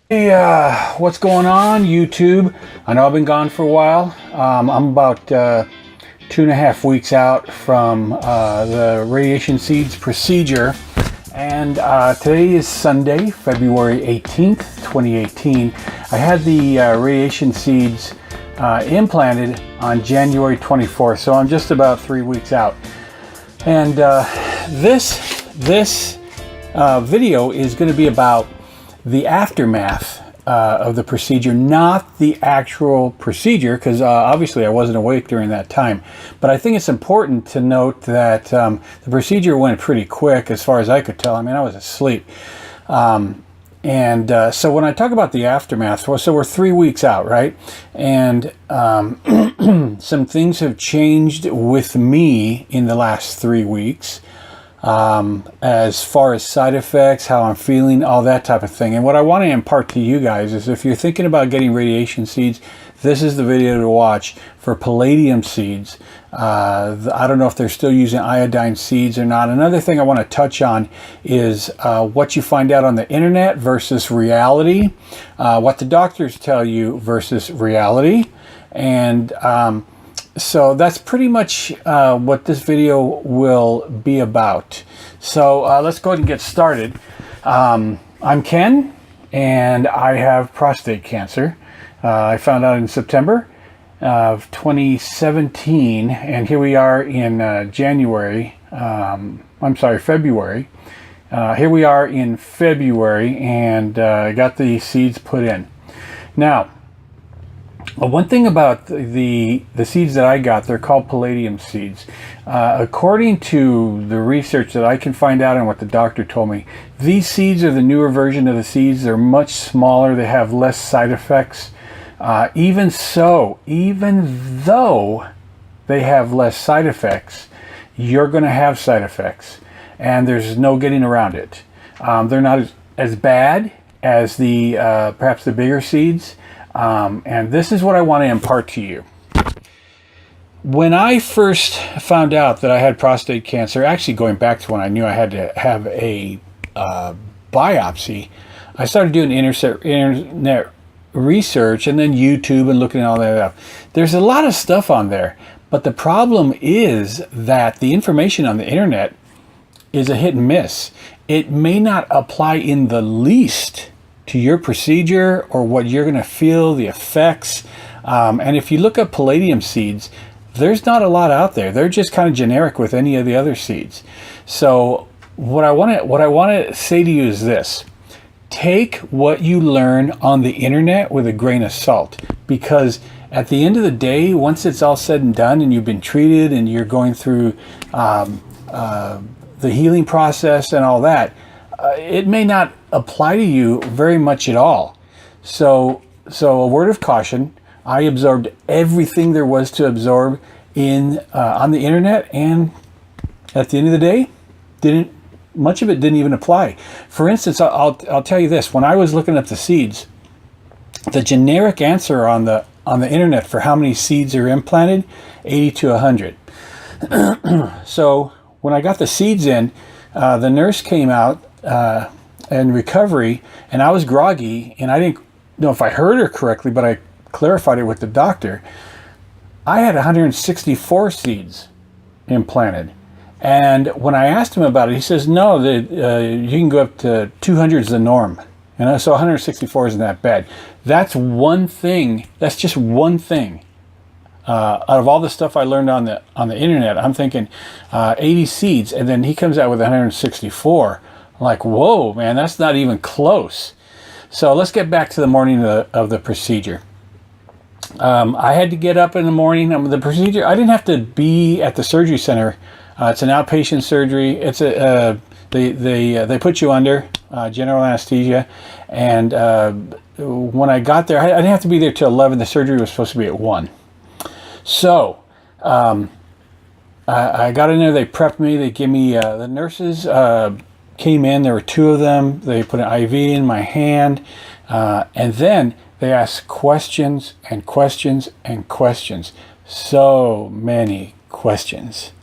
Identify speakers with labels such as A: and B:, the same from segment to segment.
A: Hey, what's going on, YouTube? I know I've been gone for a while. I'm about 2.5 weeks out from the radiation seeds procedure, and today is Sunday, February 18th, 2018. I had the radiation seeds implanted on January 24th, so I'm just about 3 weeks out. And this video is going to be about the aftermath of the procedure, not the actual procedure, because obviously I wasn't awake during that time. But I think it's important to note that the procedure went pretty quick as far as I could tell. I mean, I was asleep. So when I talk about the aftermath, so we're 3 weeks out, right? And some things have changed with me in the last 3 weeks. As far as side effects, how I'm feeling, all that type of thing. And what I want to impart to you guys is if you're thinking about getting radiation seeds, this is the video to watch for palladium seeds. I don't know if they're still using iodine seeds or not. Another thing I want to touch on is what you find out on the internet versus reality, what the doctors tell you versus reality. And so that's pretty much what this video will be about. So let's go ahead and get started. I'm Ken, and I have prostate cancer. I found out in September of 2017, and here we are in February. Here we are in February, and I got the seeds put in. Now, one thing about the seeds that I got, they're called palladium seeds. According to the research that I can find out and what the doctor told me, these seeds are the newer version of the seeds. They're much smaller. They have less side effects. Even though they have less side effects, you're going to have side effects, and there's no getting around it. They're not as bad as the perhaps the bigger seeds. And this is what I want to impart to you. When I first found out that I had prostate cancer, actually going back to when I knew I had to have a biopsy, I started doing internet research and then YouTube and looking at all that up. There's a lot of stuff on there, but the problem is that the information on the internet is a hit and miss. It may not apply in the least to your procedure or what you're going to feel, the effects. And if you look at palladium seeds, there's not a lot out there. They're just kind of generic with any of the other seeds. So what I want to say to you is this: take what you learn on the internet with a grain of salt, because at the end of the day, once it's all said and done and you've been treated and you're going through the healing process and all that, it may not apply to you very much at all. So a word of caution: I absorbed everything there was to absorb on the internet, and at the end of the day, much of it didn't even apply. For instance, I'll tell you this: when I was looking up the seeds, the generic answer on the internet for how many seeds are implanted, 80 to 100. So when I got the seeds in, the nurse came out in recovery, and I was groggy, and I didn't know if I heard her correctly, but I clarified it with the doctor. I had 164 seeds implanted, and when I asked him about it, he says, no, you can go up to 200 is the norm. So 164 isn't that bad. That's one thing. That's just one thing. Out of all the stuff I learned on the internet, I'm thinking 80 seeds, and then he comes out with 164. I'm like, whoa, man, that's not even close. So let's get back to the morning of the procedure. I had to get up in the morning. The procedure, I didn't have to be at the surgery center. It's an outpatient surgery. It's they put you under general anesthesia, and when I got there, I didn't have to be there till 11. The surgery was supposed to be at 1. So I got in there. They prepped me. They gave me the nurses came in. There were 2 of them. They put an IV in my hand, and then they asked questions and questions and questions. So many questions.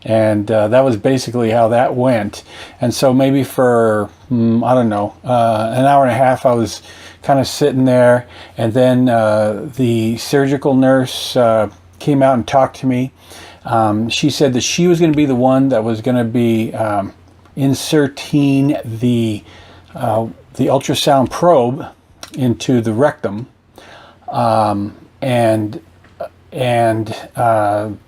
A: And that was basically how that went. And so maybe for, I don't know, an hour and a half, I was kind of sitting there. And then the surgical nurse came out and talked to me. She said that she was going to be the one that was going to be inserting the ultrasound probe into the rectum. And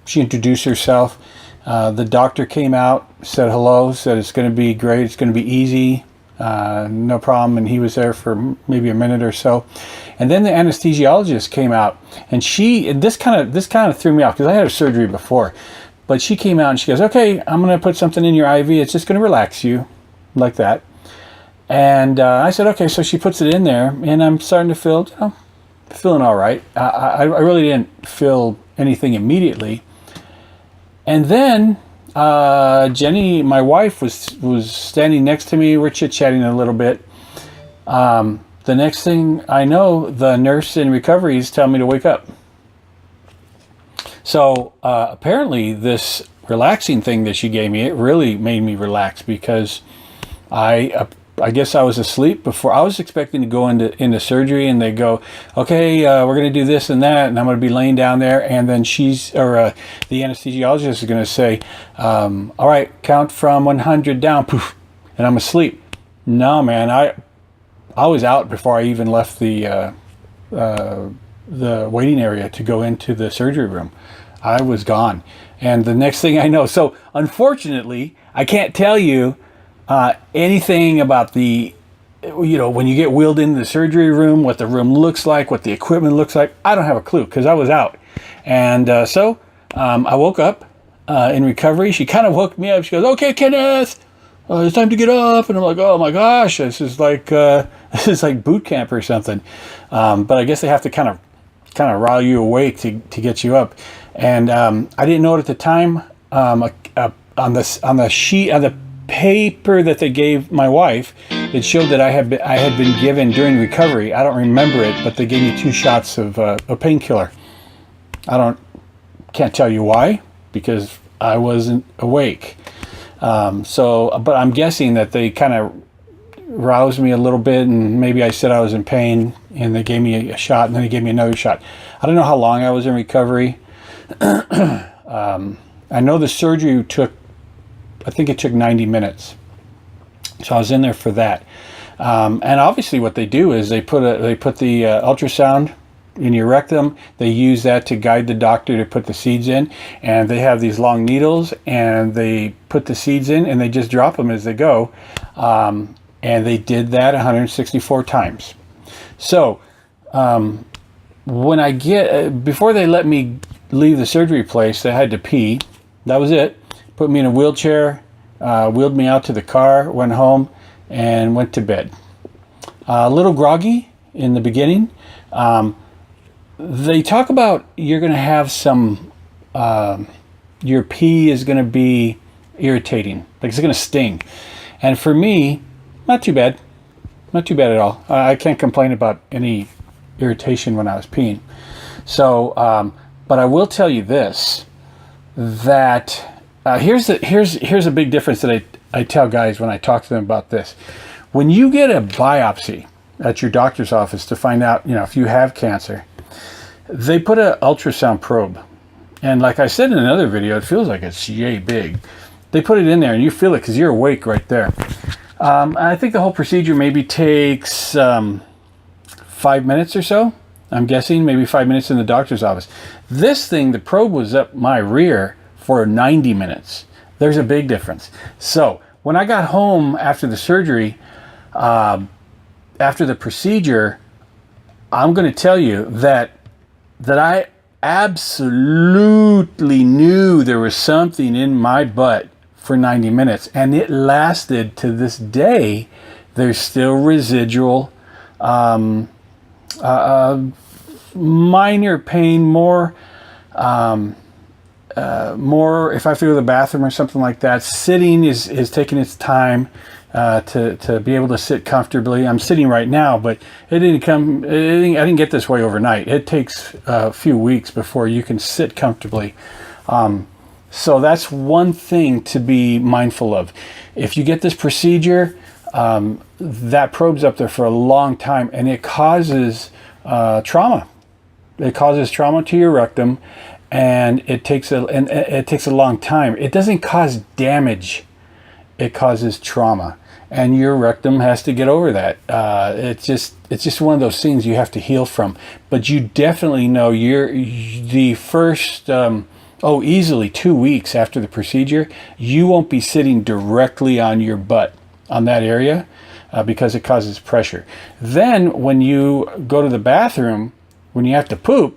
A: she introduced herself. The doctor came out, said hello, said it's going to be great, it's going to be easy, no problem. And he was there for maybe a minute or so. And then the anesthesiologist came out, and this kind of threw me off because I had a surgery before. But she came out and she goes, okay, I'm going to put something in your IV. It's just going to relax you like that. And I said, okay. So she puts it in there, and I'm starting to feel, feeling all right. I really didn't feel anything immediately. And then Jenny, my wife, was standing next to me. We're chit-chatting a little bit. The next thing I know, the nurse in recovery is telling me to wake up. So apparently this relaxing thing that she gave me, it really made me relax, because I guess I was asleep before. I was expecting to go into surgery, and they go, okay, we're going to do this and that, and I'm going to be laying down there, and then the anesthesiologist is going to say, all right, count from 100 down, poof, and I'm asleep. No, man, I was out before I even left the waiting area to go into the surgery room. I was gone, and the next thing I know, so unfortunately, I can't tell you anything about when you get wheeled into the surgery room, what the room looks like, what the equipment looks like. I don't have a clue because I was out. And so I woke up in recovery. She kind of woke me up. She goes, okay, Kenneth, it's time to get up. And I'm like, oh my gosh, this is like boot camp or something. But I guess they have to kind of rile you awake to get you up. And I didn't know it at the time. On the paper that they gave my wife, it showed that I had been given during recovery. I don't remember it, but they gave me 2 shots of a painkiller. Can't tell you why, because I wasn't awake. But I'm guessing that they kind of roused me a little bit, and maybe I said I was in pain, and they gave me a shot, and then they gave me another shot. I don't know how long I was in recovery. I know the surgery I think it took 90 minutes. So I was in there for that. And obviously what they do is they put the ultrasound in your rectum. They use that to guide the doctor to put the seeds in. And they have these long needles, and they put the seeds in, and they just drop them as they go. And they did that 164 times. So before they let me leave the surgery place, I had to pee. That was it. Put me in a wheelchair, wheeled me out to the car, went home, and went to bed. A little groggy in the beginning. They talk about you're going to have some, your pee is going to be irritating. Like it's going to sting. And for me, not too bad. Not too bad at all. I can't complain about any irritation when I was peeing. So, but I will tell you this, that here's a big difference that I tell guys when I talk to them about this. When you get a biopsy at your doctor's office to find out, if you have cancer, they put an ultrasound probe. And like I said in another video, it feels like it's yay big. They put it in there and you feel it because you're awake right there. I think the whole procedure maybe takes 5 minutes or so. I'm guessing maybe 5 minutes in the doctor's office. This thing, the probe was up my rear for 90 minutes. There's a big difference. So when I got home after the surgery, after the procedure, I'm going to tell you that I absolutely knew there was something in my butt for 90 minutes, and it lasted to this day. There's still residual minor pain, more if I have to go to the bathroom or something like that. Sitting is taking its time to be able to sit comfortably. I'm sitting right now, but I didn't get this way overnight. It takes a few weeks before you can sit comfortably. So that's one thing to be mindful of. If you get this procedure, that probe's up there for a long time, and it causes trauma. It causes trauma to your rectum, and it takes a long time. It doesn't cause damage; it causes trauma, and your rectum has to get over that. It's just one of those things you have to heal from. But you definitely know the first. Easily 2 weeks after the procedure, you won't be sitting directly on your butt on that area because it causes pressure. Then when you go to the bathroom, when you have to poop,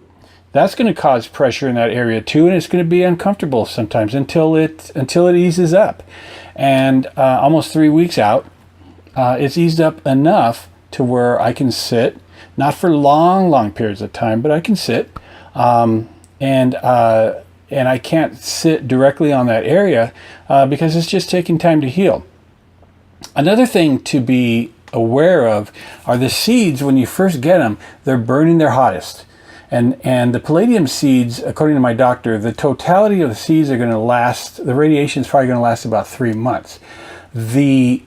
A: that's going to cause pressure in that area too, and it's going to be uncomfortable sometimes until it eases up. And almost 3 weeks out, it's eased up enough to where I can sit, not for long periods of time, but I can sit, and I can't sit directly on that area because it's just taking time to heal. Another thing to be aware of are the seeds. When you first get them, they're burning their hottest. And the palladium seeds, according to my doctor, the totality of the seeds are going to last, the radiation is probably going to last about 3 months. The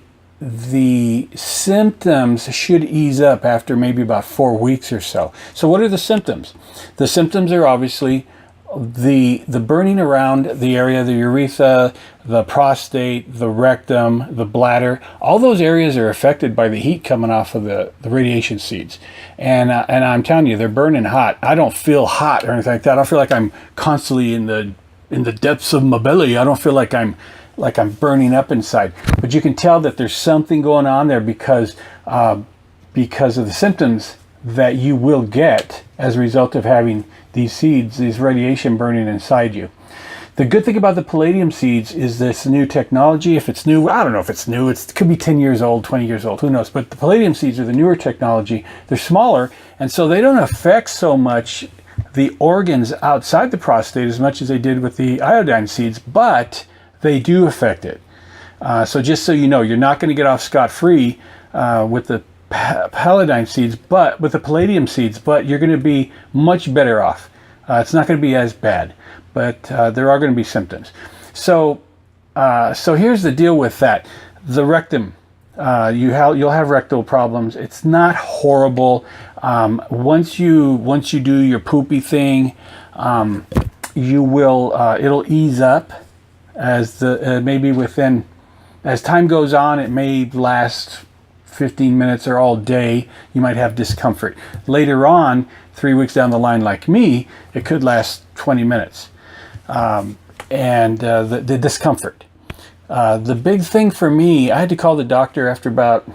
A: symptoms should ease up after maybe about 4 weeks or so. So what are the symptoms? The symptoms are obviously the burning around the area, the urethra, the prostate, the rectum, the bladder. All those areas are affected by the heat coming off of the radiation seeds. And I'm telling you, they're burning hot. I don't feel hot or anything like that. I don't feel like I'm constantly in the depths of my belly. I don't feel like I'm burning up inside. But you can tell that there's something going on there because of the symptoms that you will get as a result of having these seeds, these radiation burning inside you. The good thing about the palladium seeds is this new technology. If it's new, I don't know if it's new. It could be 10 years old, 20 years old, who knows? But the palladium seeds are the newer technology. They're smaller, and so they don't affect so much the organs outside the prostate as much as they did with the iodine seeds, but they do affect it. So just so you know, you're not going to get off scot-free with the palladium seeds, but with the palladium seeds, but you're going to be much better off. It's not going to be as bad, but there are going to be symptoms. So here's the deal with that. The rectum, you'll have rectal problems. It's not horrible. Once you do your poopy thing, you will it'll ease up as maybe within, as time goes on. It may last 15 minutes or all day. You might have discomfort. Later on, 3 weeks down the line, like me, it could last 20 minutes. The discomfort. The big thing for me, I had to call the doctor after about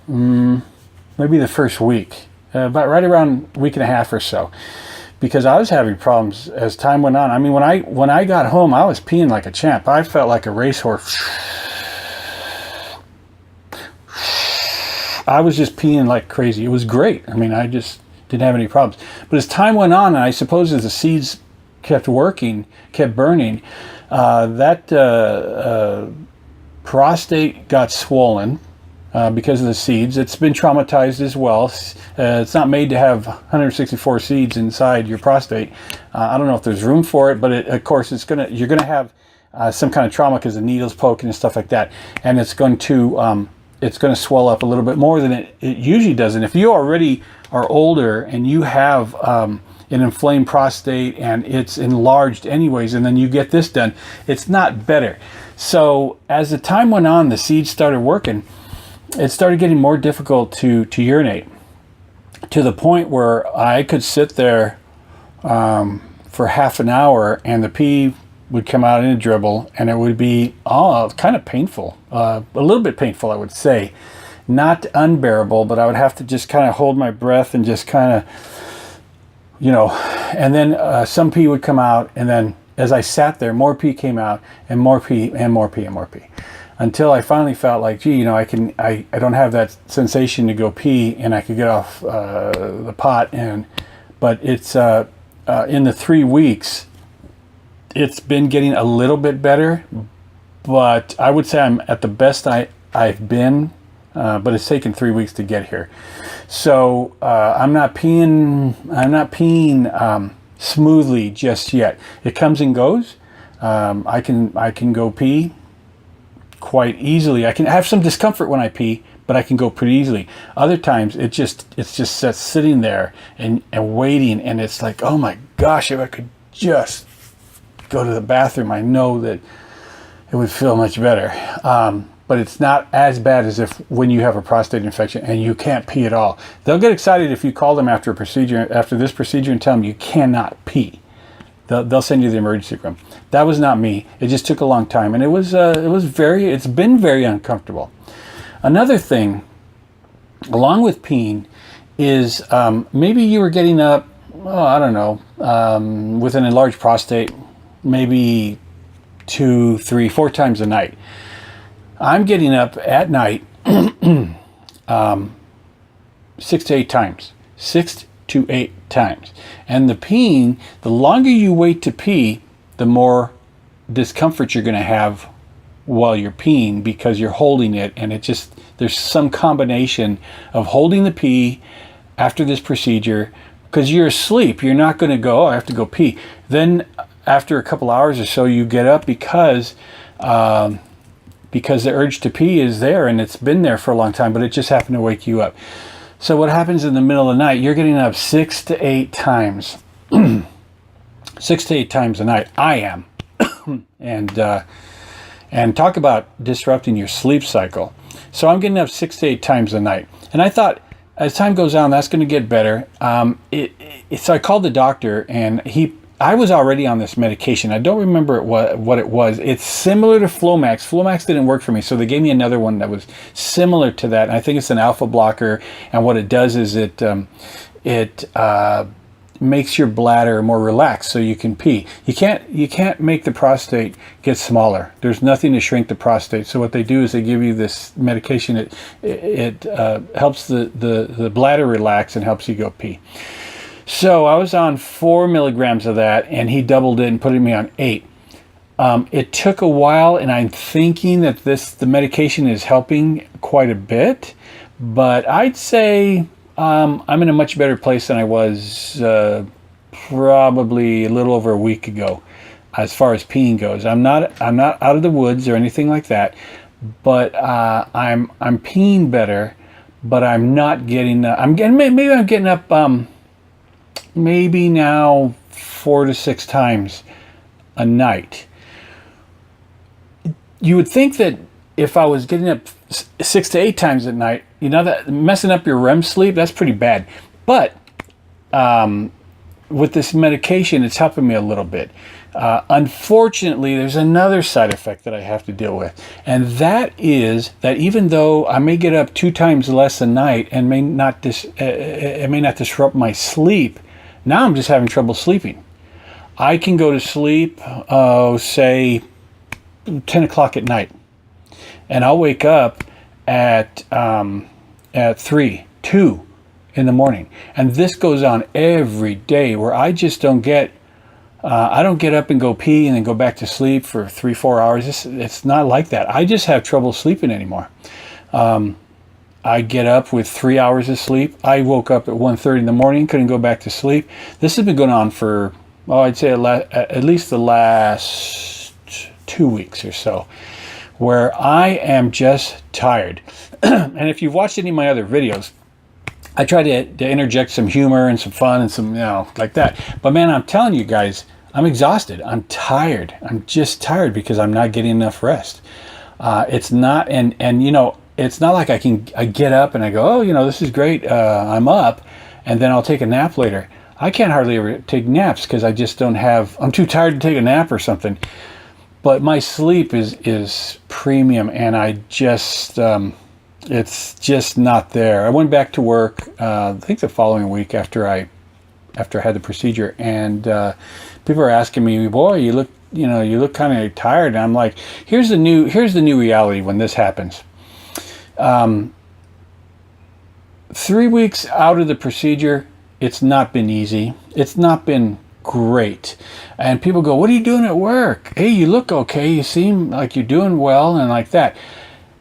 A: maybe the first week, about right around a week and a half or so, because I was having problems as time went on. I mean, when I got home, I was peeing like a champ. I felt like a racehorse. I was just peeing like crazy. It was great. I mean, I just didn't have any problems. But as time went on, and I suppose as the seeds kept working, kept burning, prostate got swollen because of the seeds. It's been traumatized as well. It's not made to have 164 seeds inside your prostate. I don't know if there's room for it, but of course you're gonna have some kind of trauma because the needle's poking and stuff like that, and it's going to swell up a little bit more than it usually does. And if you already are older and you have an inflamed prostate and it's enlarged anyways, and then you get this done, it's not better. So as the time went on, the seeds started working. It started getting more difficult to urinate, to the point where I could sit there for half an hour and the pee would come out in a dribble, and it would be kind of painful, a little bit painful, I would say. Not unbearable, but I would have to just kind of hold my breath and just kind of, and then some pee would come out, and then as I sat there, more pee came out, and more pee, and more pee, and more pee, until I finally felt like, gee, I don't have that sensation to go pee, and I could get off the pot, but it's in the 3 weeks, it's been getting a little bit better, but I would say I'm at the best I've been, but it's taken 3 weeks to get here. So I'm not peeing smoothly just yet. It comes and goes. I can go pee quite easily. I can have some discomfort when I pee, but I can go pretty easily. Other times it's just sitting there and waiting, and it's like, oh my gosh, if I could just go to the bathroom, I know that it would feel much better. But it's not as bad as if when you have a prostate infection and you can't pee at all. They'll get excited if you call them after this procedure, and tell them you cannot pee. They'll send you to the emergency room. That was not me. It just took a long time, and it's been very uncomfortable. Another thing, along with peeing, is maybe you were getting up, I don't know, with an enlarged prostate, maybe 2, 3, 4 times a night. I'm getting up at night 6 to 8 times. 6 to 8 times. And the peeing, the longer you wait to pee, the more discomfort you're going to have while you're peeing, because you're holding it, and there's some combination of holding the pee after this procedure, because you're asleep. You're not going to go, oh, I have to go pee. Then after a couple hours or so, you get up because the urge to pee is there, and it's been there for a long time, but it just happened to wake you up. So what happens in the middle of the night, you're getting up 6 to 8 times. 6 to 8 times a night. I am. And talk about disrupting your sleep cycle. So I'm getting up 6 to 8 times a night. And I thought, as time goes on, that's going to get better. So I called the doctor, and I was already on this medication. I don't remember what it was. It's similar to Flomax. Flomax didn't work for me, so they gave me another one that was similar to that. And I think it's an alpha blocker, and what it does is it makes your bladder more relaxed so you can pee. You can't make the prostate get smaller. There's nothing to shrink the prostate. So what they do is they give you this medication. It helps the bladder relax and helps you go pee. So I was on 4 milligrams of that, and he doubled it and put me on 8. It took a while, and I'm thinking that the medication is helping quite a bit, but I'd say I'm in a much better place than I was probably a little over a week ago, as far as peeing goes. I'm not out of the woods or anything like that, but I'm peeing better, but I'm not getting. Maybe I'm getting up. Maybe now 4 to 6 times a night. You would think that if I was getting up 6 to 8 times at night, that messing up your REM sleep, that's pretty bad. But with this medication, it's helping me a little bit. Unfortunately, there's another side effect that I have to deal with, and that is that even though I may get up 2 times less a night and it may not disrupt my sleep, now I'm just having trouble sleeping. I can go to sleep, say 10 o'clock at night, and I'll wake up at 3, 2 in the morning. And this goes on every day, where I just don't get up and go pee and then go back to sleep for 3-4 hours. It's not like that. I just have trouble sleeping anymore. I get up with 3 hours of sleep. I woke up at 1:30 in the morning, couldn't go back to sleep. This has been going on for, I'd say at least the last 2 weeks or so, where I am just tired. And if you've watched any of my other videos, I try to interject some humor and some fun and some, like that. But man, I'm telling you guys, I'm exhausted. I'm tired. I'm just tired because I'm not getting enough rest. It's not, it's not like I get up and I go, this is great. I'm up, and then I'll take a nap later. I can't hardly ever take naps because I just I'm too tired to take a nap or something. But my sleep is premium, and I just, it's just not there. I went back to work, I think the following week after I had the procedure, and people are asking me, boy, you look kind of tired. And I'm like, here's the new reality when this happens. 3 weeks out of the procedure, it's not been easy. It's not been great. And people go, what are you doing at work? Hey, you look okay. You seem like you're doing well, and like that.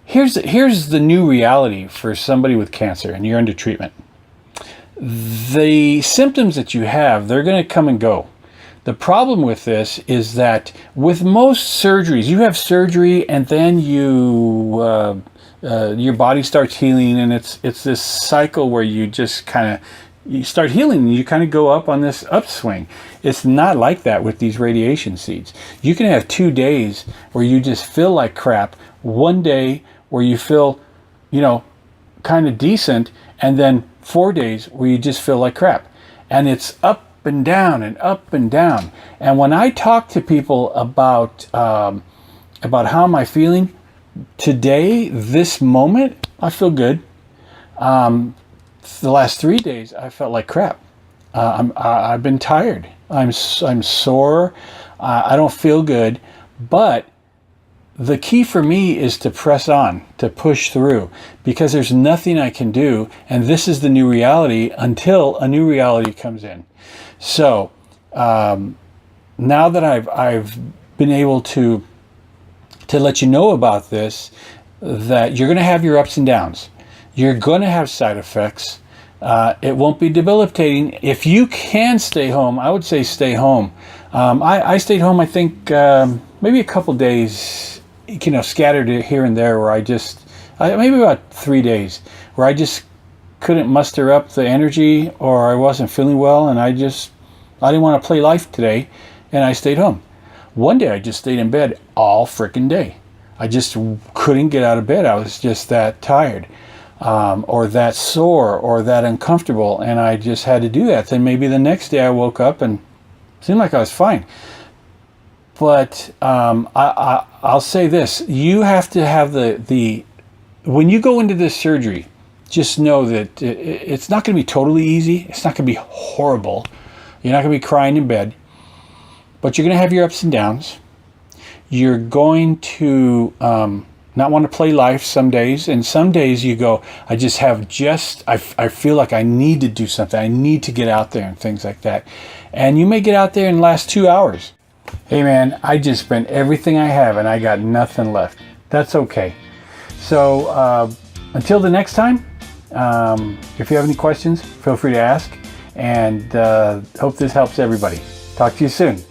A: Here's the new reality for somebody with cancer and you're under treatment. The symptoms that you have, they're going to come and go. The problem with this is that with most surgeries, you have surgery and then your body starts healing, and it's this cycle where you just kind of you start healing and you kind of go up on this upswing. It's not like that with these radiation seeds. You can have 2 days where you just feel like crap, 1 day where you feel, kind of decent, and then 4 days where you just feel like crap. And it's up and down and up and down. And when I talk to people about how am I feeling today, this moment, I feel good. The last 3 days, I felt like crap. I've been tired. I'm sore. I don't feel good. But the key for me is to press on, to push through, because there's nothing I can do, and this is the new reality until a new reality comes in. So now that I've been able to let you know about this, that you're going to have your ups and downs. You're going to have side effects. It won't be debilitating. If you can stay home, I would say stay home. I stayed home, I think, maybe a couple days, scattered here and there, where maybe about 3 days, where I just couldn't muster up the energy, or I wasn't feeling well, and I didn't want to play life today, and I stayed home. One day I just stayed in bed all frickin' day. I just couldn't get out of bed. I was just that tired. Or that sore, or that uncomfortable, and I just had to do that. Then maybe the next day I woke up and it seemed like I was fine. But I'll say this: you have to have when you go into this surgery, just know that it's not going to be totally easy. It's not going to be horrible. You're not going to be crying in bed, but you're going to have your ups and downs. You're going to not want to play life some days, and some days you go, I feel like I need to do something. I need to get out there and things like that. And you may get out there in the last 2 hours. Hey man, I just spent everything I have and I got nothing left. That's okay. So until the next time, if you have any questions, feel free to ask, and hope this helps everybody. Talk to you soon.